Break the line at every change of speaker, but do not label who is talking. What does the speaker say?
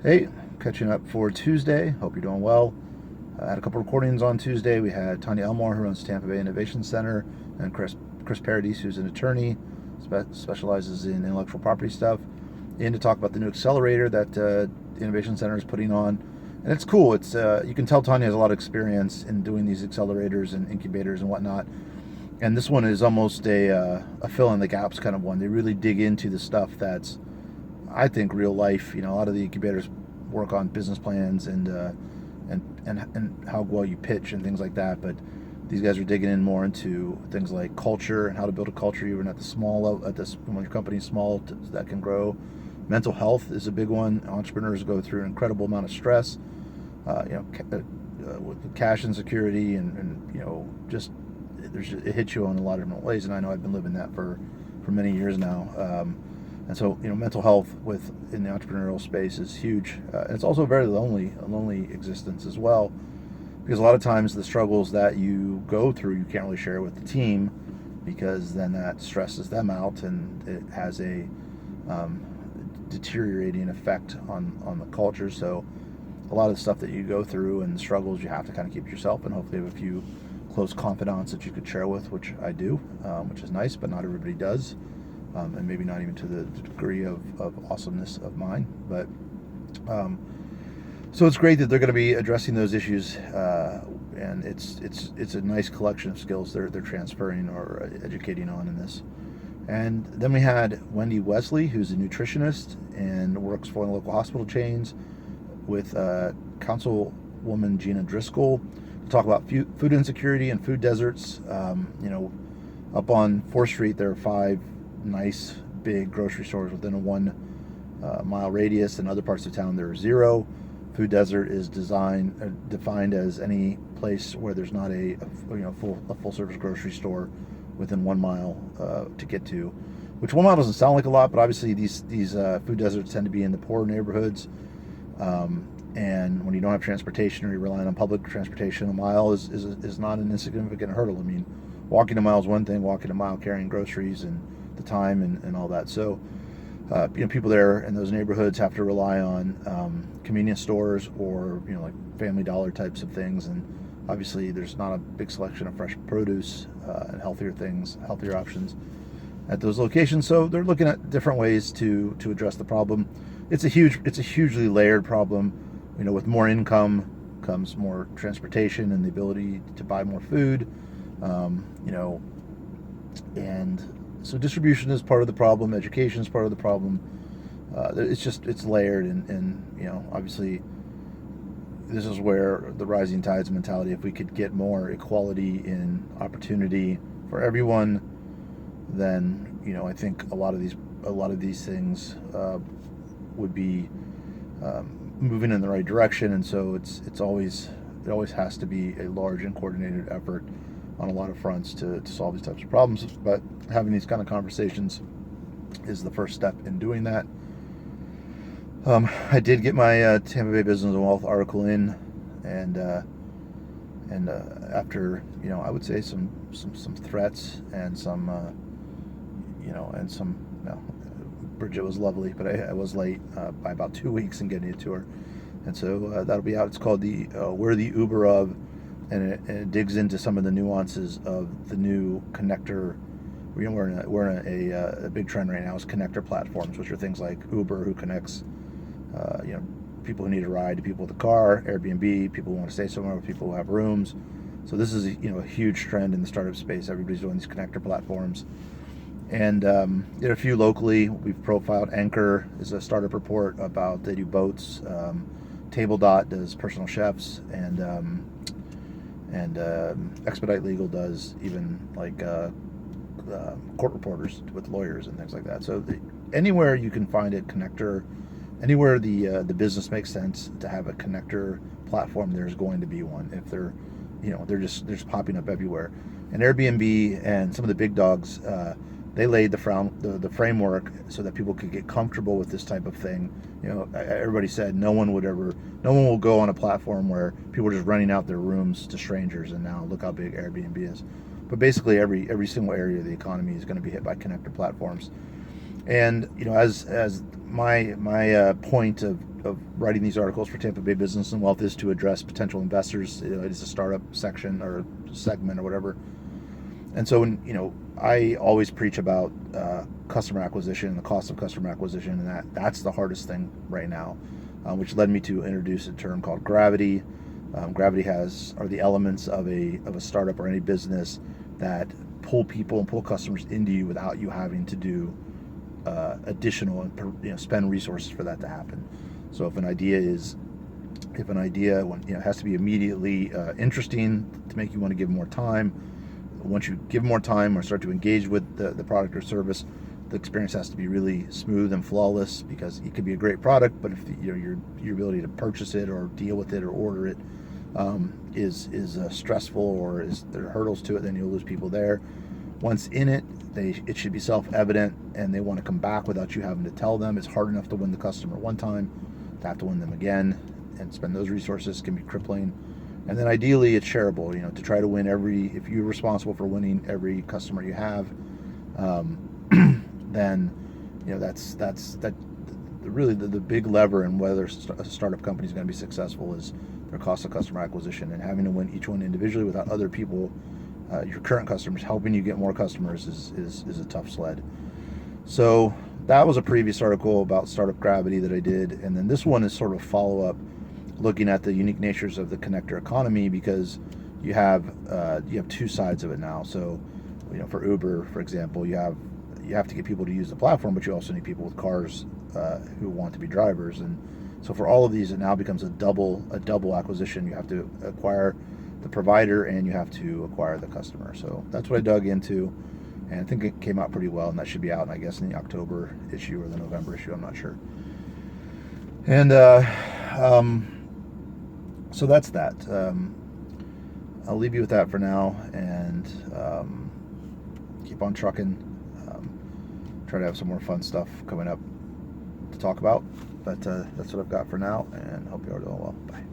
Hey, catching up for Tuesday. Hope you're doing well. I had a couple recordings on Tuesday. We had Tonya Elmore, who runs Tampa Bay Innovation Center, and Chris Paradies, who's an attorney, specializes in intellectual property stuff, in to talk about the new accelerator that the Innovation Center is putting on. And it's cool. It's you can tell Tonya has a lot of experience in doing these accelerators and incubators and whatnot. And this one is almost a fill in the gaps kind of one. They really dig into the stuff that's, I think, real life. A lot of the incubators work on business plans and how well you pitch and things like that. But these guys are digging in more into things like culture and how to build a culture even at the small level, when your company's small, that can grow. Mental health is a big one. Entrepreneurs go through an incredible amount of stress, with cash insecurity and just it hits you in a lot of different ways. And I know I've been living that for many years now. And so, mental health in the entrepreneurial space is huge. It's also a lonely existence as well, because a lot of times the struggles that you go through, you can't really share with the team, because then that stresses them out and it has a deteriorating effect on the culture. So a lot of the stuff that you go through and the struggles, you have to kind of keep to yourself, and hopefully have a few close confidants that you could share with, which I do, which is nice, but not everybody does. And maybe not even to the degree of awesomeness of mine. But so it's great that they're going to be addressing those issues, and it's a nice collection of skills they're transferring or educating on in this. And then we had Wendy Wesley, who's a nutritionist and works for the local hospital chains, with Councilwoman Gina Driscoll, to talk about food insecurity and food deserts. Up on 4th Street, there are 5 nice big grocery stores within a 1 mile radius. In other parts of town, there are 0. Food desert is defined as any place where there's not a full service grocery store within 1 mile to get to. Which 1 mile doesn't sound like a lot, but obviously these food deserts tend to be in the poor neighborhoods. And when you don't have transportation or you're relying on public transportation, a mile is not an insignificant hurdle. I mean, walking a mile is one thing. Walking a mile carrying groceries and the time and all that. So, people there in those neighborhoods have to rely on convenience stores or like Family Dollar types of things. And obviously, there's not a big selection of fresh produce and healthier options at those locations. So they're looking at different ways to address the problem. It's a hugely layered problem. With more income comes more transportation and the ability to buy more food. And so distribution is part of the problem. Education is part of the problem. It's layered, and obviously this is where the rising tides mentality. If we could get more equality in opportunity for everyone, then I think a lot of these things would be moving in the right direction. And so it always has to be a large and coordinated effort on a lot of fronts to solve these types of problems. But having these kind of conversations is the first step in doing that. I did get my Tampa Bay Business and Wealth article in, and after I would say some threats and some Bridget was lovely, but I was late by about 2 weeks in getting it to her, and so that'll be out. It's called We're the Uber of, and it digs into some of the nuances of the new connector. We're in a big trend right now is connector platforms, which are things like Uber, who connects people who need a ride to people with a car, Airbnb, people who want to stay somewhere with people who have rooms. So this is a huge trend in the startup space. Everybody's doing these connector platforms. And there are a few locally. We've profiled. Anchor is a startup report about, they do boats. Table Dot does personal chefs, and Expedite Legal does even like court reporters with lawyers and things like that. So anywhere you can find a connector, anywhere the business makes sense to have a connector platform, there's going to be one. If they're just popping up everywhere. And Airbnb and some of the big dogs, they laid the framework so that people could get comfortable with this type of thing. Everybody said no one will go on a platform where people are just renting out their rooms to strangers, and now look how big Airbnb is. But basically every single area of the economy is going to be hit by connector platforms. And as my point of of writing these articles for Tampa Bay Business and Wealth is to address potential investors. It is a startup section or segment or whatever. And so, I always preach about customer acquisition and the cost of customer acquisition, and that's the hardest thing right now, which led me to introduce a term called gravity. Gravity are the elements of a startup or any business that pull people and pull customers into you without you having to do additional and spend resources for that to happen. So if an idea has to be immediately interesting to make you want to give more time. Once you give more time or start to engage with the product or service, the experience has to be really smooth and flawless, because it could be a great product, but if your ability to purchase it or deal with it or order it is stressful, or there are hurdles to it, then you'll lose people there. Once in it, it should be self-evident, and they want to come back without you having to tell them. It's hard enough to win the customer one time. To have to win them again and spend those resources can be crippling. And then ideally, it's shareable. To try to win if you're responsible for winning every customer you have, then that's really the big lever in whether a startup company is going to be successful is their cost of customer acquisition, and having to win each one individually without other people, your current customers, helping you get more customers is a tough sled. So that was a previous article about startup gravity that I did, and then this one is sort of follow-up, looking at the unique natures of the connector economy, because you have two sides of it now. So, for Uber, for example, you have to get people to use the platform, but you also need people with cars who want to be drivers. And so for all of these, it now becomes a double acquisition. You have to acquire the provider and you have to acquire the customer. So that's what I dug into, and I think it came out pretty well, and that should be out, I guess, in the October issue or the November issue. I'm not sure. And so that's that. I'll leave you with that for now, and keep on trucking. Try to have some more fun stuff coming up to talk about. But that's what I've got for now, and hope you are doing well. Bye.